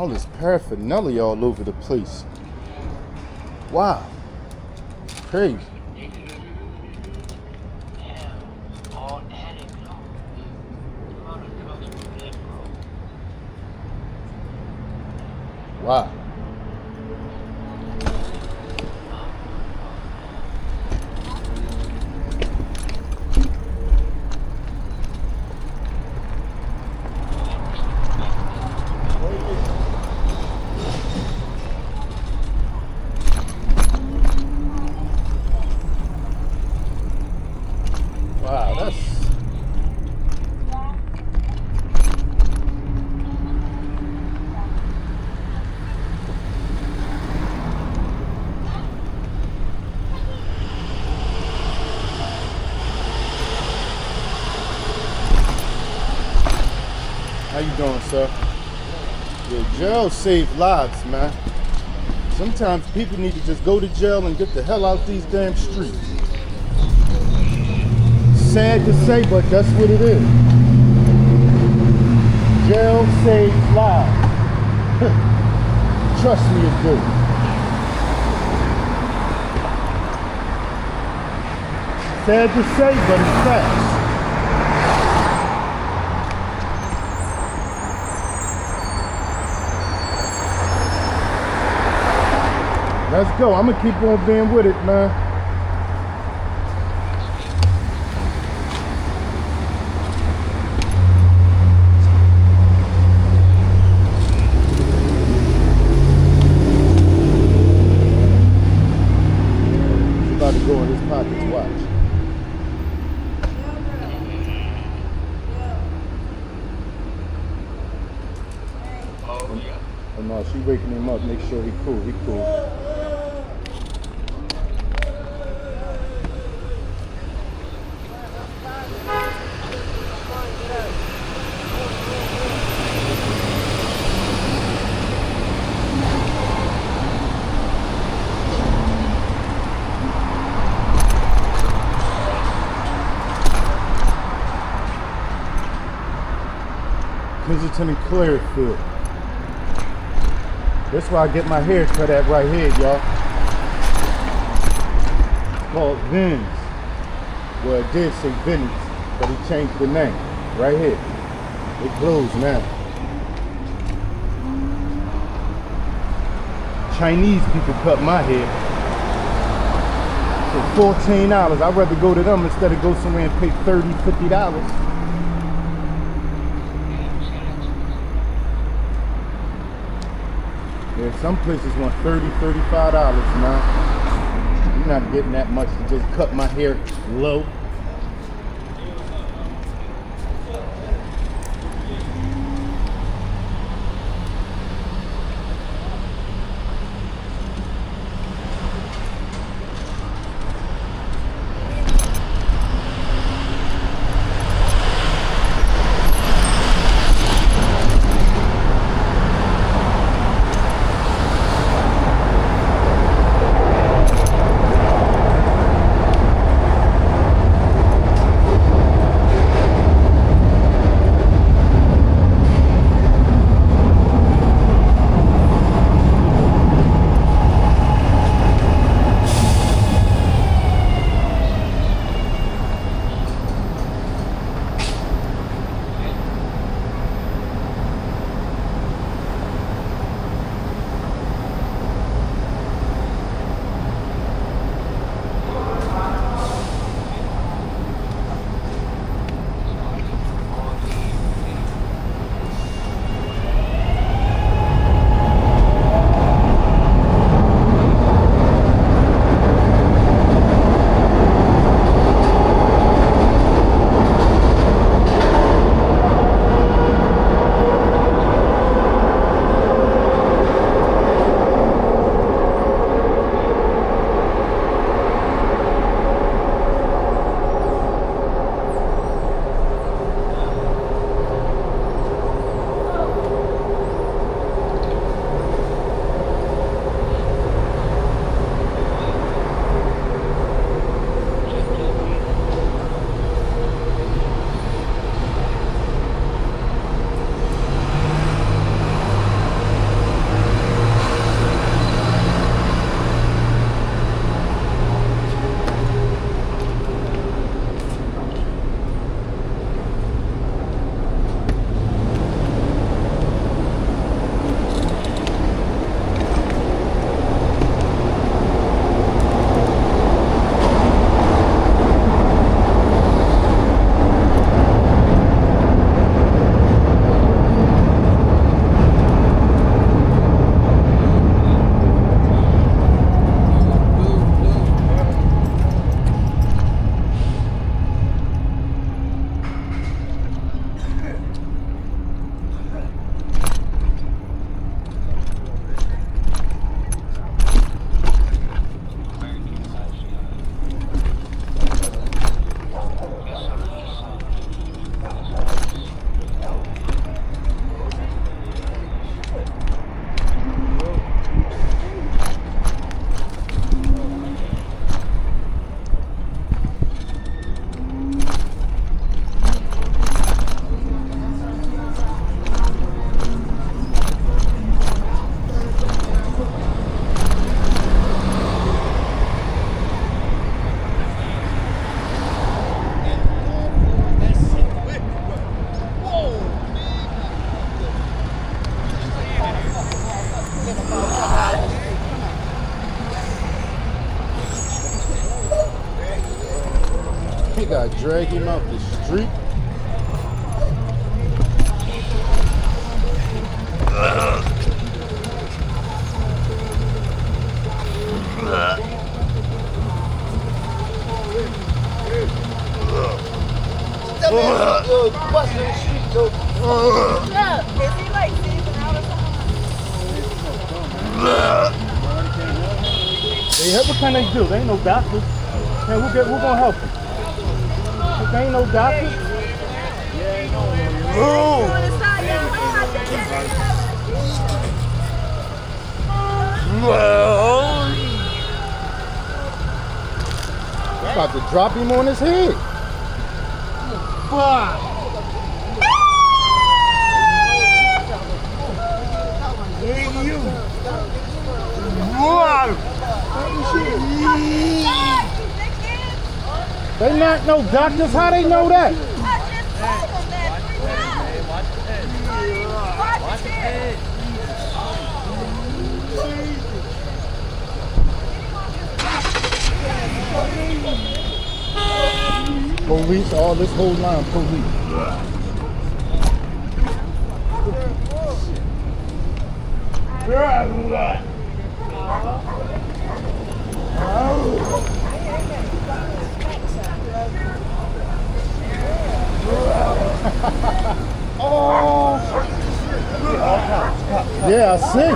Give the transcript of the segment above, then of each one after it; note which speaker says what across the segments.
Speaker 1: All this paraphernalia all over the place. Wow. Crazy. Wow. Wow, that's how you doing, sir? Yeah, jail save lives, man. Sometimes people need to just go to jail and get the hell out these damn streets. Sad to say, but that's what it is. Jail saves lives. Trust me, it do. Sad to say, but it's facts. Let's go. I'm gonna keep on being with it, man. He's about to go in his pockets. Watch. Oh no, she waking him up. Make sure he cool. He cool. Kensington and Clearfield. That's why I get my hair cut at right here, y'all. It's called Vin's. Well, it did say Vinny's, but he changed the name. Right here. It closed now. Chinese people cut my hair for $14. I'd rather go to them instead of go somewhere and pay $30, $50. Yeah, some places want $30, $35, man. You're not getting that much to just cut my hair low. They gotta drag him out the street.
Speaker 2: Yeah, is he like season out or something?
Speaker 1: Hey, what can they do? They ain't no doctors. Man, who gonna help him? There ain't no doctors. About to drop him on his head. Fuck. Hey, you. They not no doctors. How they know that?
Speaker 2: I just told him that 3 times. Watch his head.
Speaker 1: Police, all this whole line, police. Oh. Yeah, I see.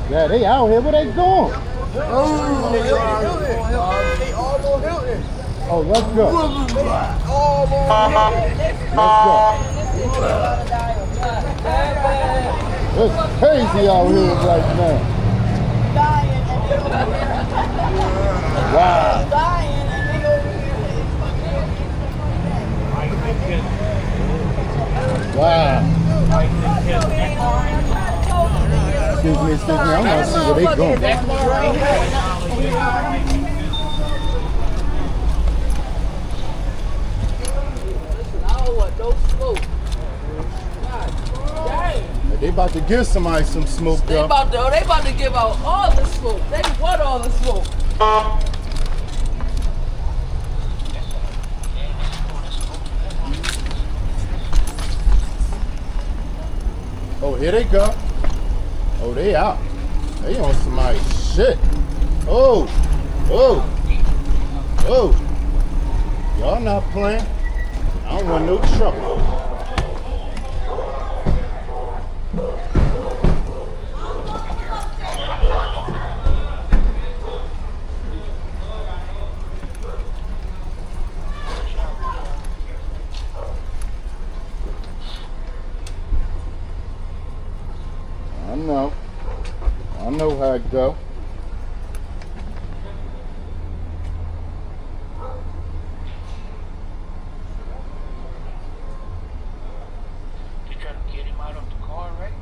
Speaker 1: Yeah, they out here. Where they going? Oh, let's go. It's crazy out here right now. Wow. Wow. Excuse me, I want to see where they going. They about to give somebody some smoke,
Speaker 3: They
Speaker 1: though.
Speaker 3: about to give out all the smoke. They want all the smoke.
Speaker 1: Oh, here they go. Oh, they out. They on somebody's shit. Oh, oh, oh. Y'all not playing. I don't want no trouble. I know how it go.
Speaker 4: You trying to get him out of the car, right?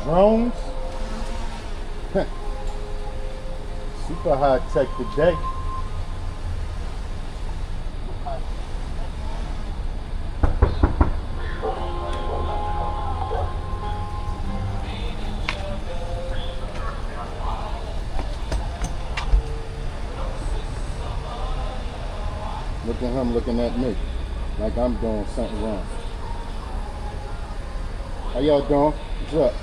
Speaker 1: Drones. Super high tech today. at him looking at me like I'm doing something wrong. How y'all doing? What's up?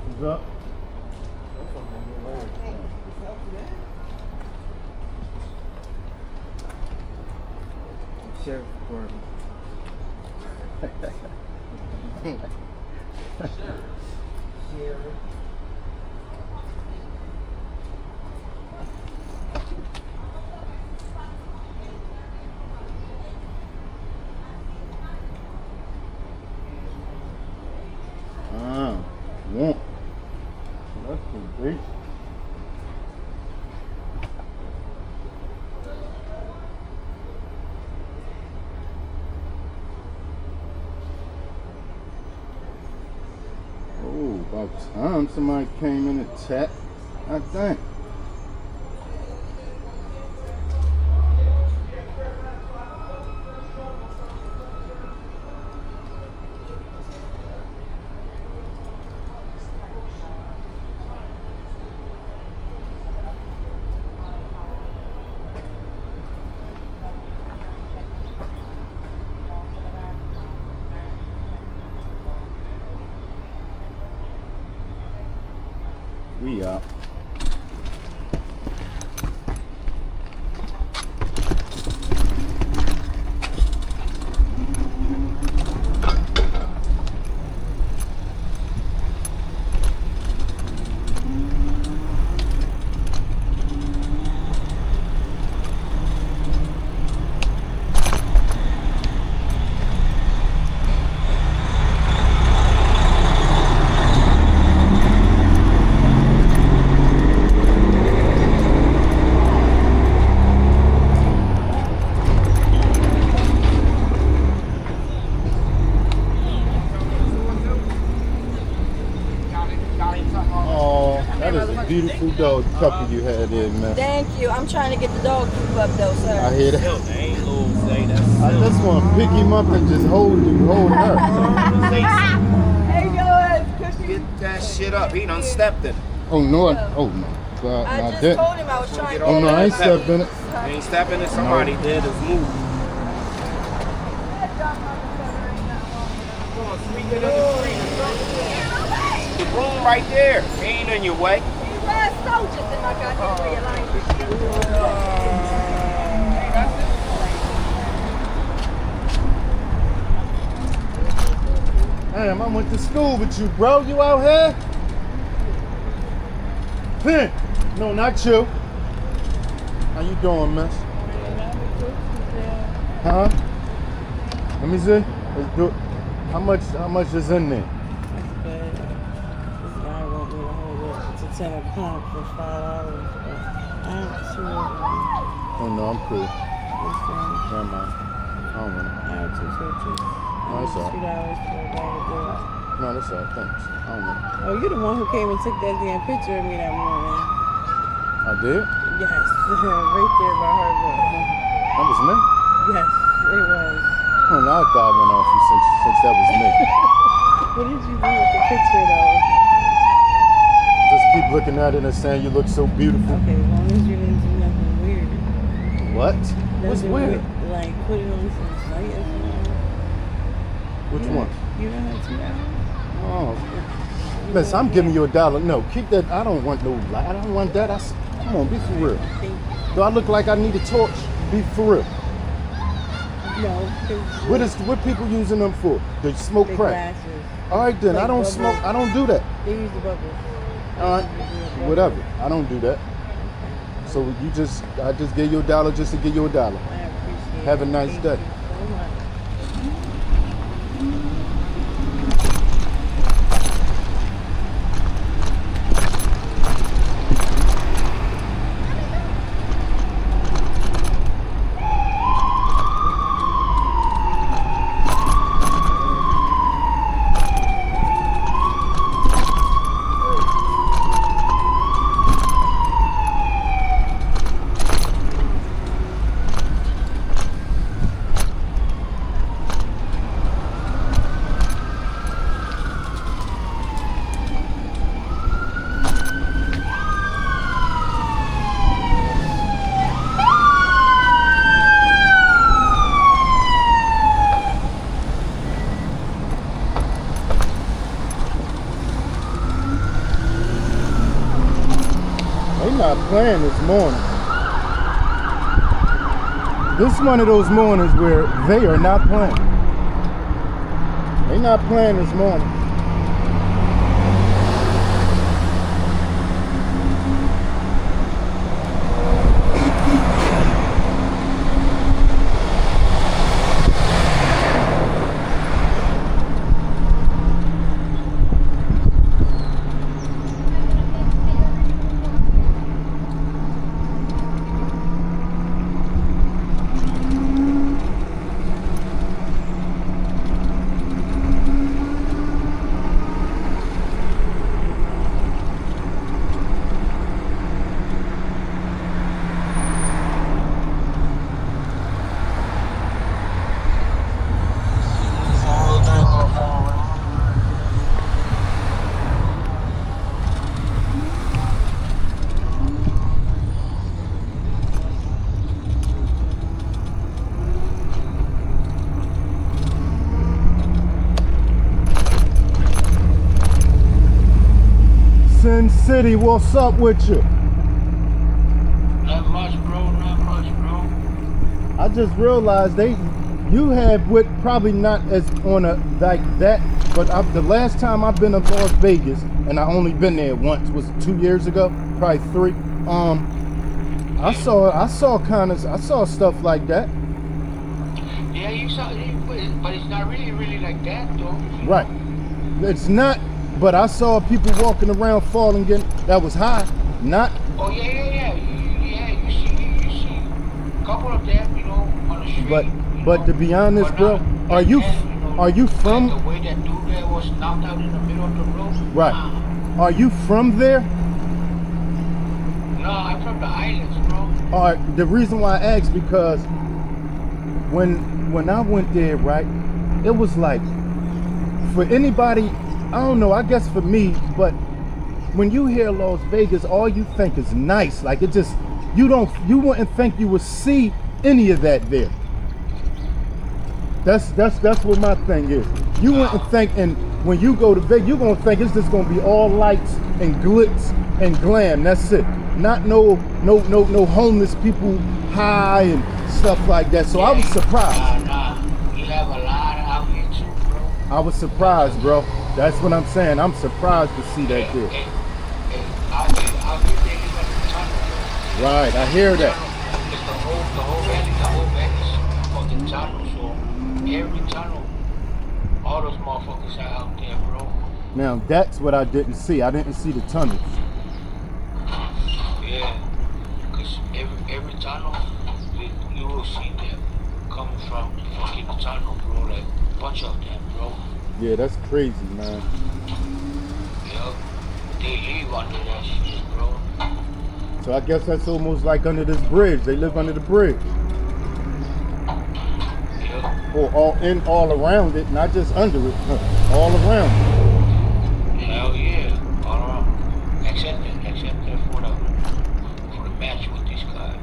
Speaker 1: What's up?
Speaker 5: Sheriff Department. Sheriff.
Speaker 1: Yeah. That's pretty big. Oh, about time somebody came in and tapped. I think. We out. Beautiful dog couple you had there, man.
Speaker 2: Thank you. I'm trying to get the dog coop up though, sir.
Speaker 1: I hear that.
Speaker 5: Yo, they ain't little say that's
Speaker 1: I just want to pick him up and just hold her.
Speaker 2: Hey, yours.
Speaker 5: Get that shit up. He done stepped in it.
Speaker 1: Oh no! Oh my God!
Speaker 2: I
Speaker 1: Not
Speaker 2: just
Speaker 1: that.
Speaker 2: told him I was trying to
Speaker 1: Oh
Speaker 2: get
Speaker 1: no! I ain't
Speaker 2: him.
Speaker 1: stepped in it.
Speaker 5: He ain't stepping in. Somebody did his move. The room right there. He ain't in your way.
Speaker 2: He rides soldiers in my goddamn real life.
Speaker 1: Damn, I went to school with you, bro. You out here? Pin. No, not you. How you doing, miss? Huh? Let me see. Let's do it. How much is in there?
Speaker 6: This guy want me to hold it to 10 o'clock for $5. But I have two of them.
Speaker 1: Oh no, I'm cool.
Speaker 6: This thing.
Speaker 1: Never mind. I don't want it.
Speaker 6: I have two churches.
Speaker 1: No, it's all right.
Speaker 6: $2 for a bag of goods.
Speaker 1: No, that's all right. Thanks. I don't want it.
Speaker 6: Oh, you're the one who came and took that damn picture of me that morning.
Speaker 1: I did?
Speaker 6: Yes, right there by her book.
Speaker 1: That was me?
Speaker 6: Yes, it was.
Speaker 1: Oh, now I thought I went off you since that was me.
Speaker 6: What did you do with the picture though?
Speaker 1: Just keep looking at it and saying you look so beautiful.
Speaker 6: Okay, as long as you didn't do nothing weird.
Speaker 1: What? What's
Speaker 6: Nothing
Speaker 1: weird?
Speaker 6: Like put it on some site or something.
Speaker 1: Which one?
Speaker 6: You don't have $2.
Speaker 1: Oh. Listen, I'm giving you $1. No, keep that. I don't want no lie. I don't want that. Come on, be for real.
Speaker 6: Thank you.
Speaker 1: Do I look like I need a torch? Be for real.
Speaker 6: No, 'cause
Speaker 1: What people using them for? To smoke
Speaker 6: the
Speaker 1: crack.
Speaker 6: glasses.
Speaker 1: All right then, I
Speaker 6: Like
Speaker 1: don't
Speaker 6: bubbles.
Speaker 1: smoke. I don't do that.
Speaker 6: They use the bubbles.
Speaker 1: All right, whatever. I don't do that. So I just gave you $1 just to give you $1.
Speaker 6: I appreciate
Speaker 1: Have a
Speaker 6: it.
Speaker 1: nice
Speaker 6: Thank
Speaker 1: day.
Speaker 6: you so much.
Speaker 1: They not playing this morning. This is one of those mornings where they are not playing. They not playing this morning. Sin City, what's up with you?
Speaker 4: Not much, bro. Not much, bro.
Speaker 1: I just realized you have what probably not as on a like that, but the last time I've been to Las Vegas, and I only been there once, was 2 years ago, probably 3. I saw stuff like that.
Speaker 4: Yeah, you saw it, but it's not really like that, though.
Speaker 1: Right. It's not, but I saw people walking around falling, that was high. Not.
Speaker 4: Oh yeah. You see a couple of them, you know, on the street.
Speaker 1: But to be honest, bro, are you from?
Speaker 4: The way that dude there was knocked out in the middle of the road.
Speaker 1: Right. Are you from there?
Speaker 4: No, I'm from the islands, bro.
Speaker 1: All right. The reason why I asked because when I went there, right, it was like for anybody. I don't know, I guess for me, but when you hear Las Vegas, all you think is nice. Like it just, you wouldn't think you would see any of that there. That's what my thing is. You wouldn't think, and when you go to Vegas, you're gonna think it's just gonna be all lights and glitz and glam. That's it. Not no homeless people high and stuff like that. So I was surprised.
Speaker 4: Nah. You have a lot out here too, bro.
Speaker 1: I was surprised, bro. That's what I'm saying. I'm surprised to see that there.
Speaker 4: Hey, out here they live in the tunnel.
Speaker 1: Right, I hear that.
Speaker 4: It's the whole valley is fucking tunnel. So every tunnel, all those motherfuckers are out there, bro.
Speaker 1: Now that's what I didn't see. I didn't see the tunnels.
Speaker 4: Yeah, because every tunnel, you will see them coming from the fucking tunnel, bro. Like a bunch of them, bro.
Speaker 1: Yeah, that's crazy, man.
Speaker 4: Yup, they live under that shit, bro.
Speaker 1: So I guess that's almost like under this bridge. They live under the bridge.
Speaker 4: Yup.
Speaker 1: Or all around it, not just under it, all around it.
Speaker 4: Hell yeah, all around. Except for the match with these guys.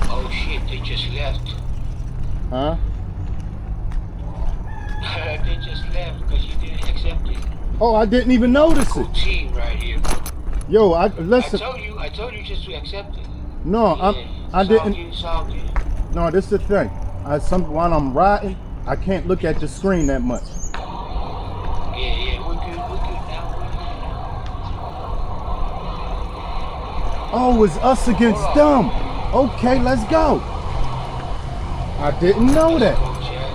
Speaker 4: Oh shit, they just left.
Speaker 1: Huh?
Speaker 4: they just left because you didn't accept it.
Speaker 1: Oh, I didn't even notice
Speaker 4: Cool
Speaker 1: it.
Speaker 4: team right here, bro.
Speaker 1: Yo, listen.
Speaker 4: I told you just to accept it.
Speaker 1: No,
Speaker 4: Yeah,
Speaker 1: I didn't.
Speaker 4: It's all good.
Speaker 1: No, this is the thing. While I'm riding, I can't look at the screen that much.
Speaker 4: Yeah, we're good now.
Speaker 1: Oh, it's us against them. Okay, let's go. I didn't know that.
Speaker 4: Go, Chad.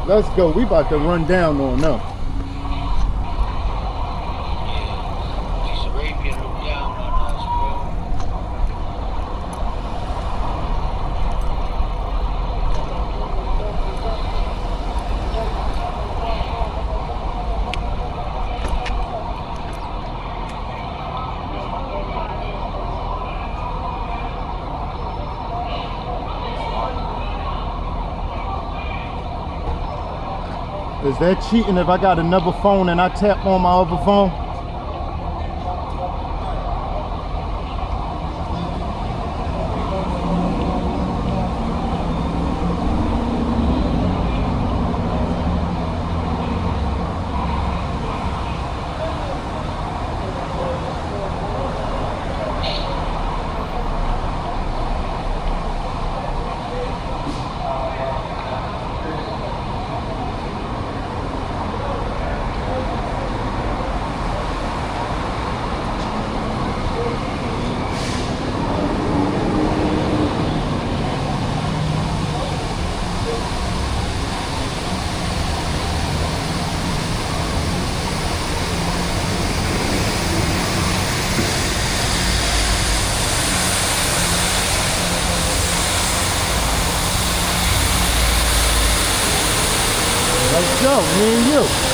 Speaker 1: Let's go. We about to run down on them.
Speaker 4: These Arabian look down on us, bro.
Speaker 1: Is that cheating if I got another phone and I tap on my other phone? Let's go, me and you.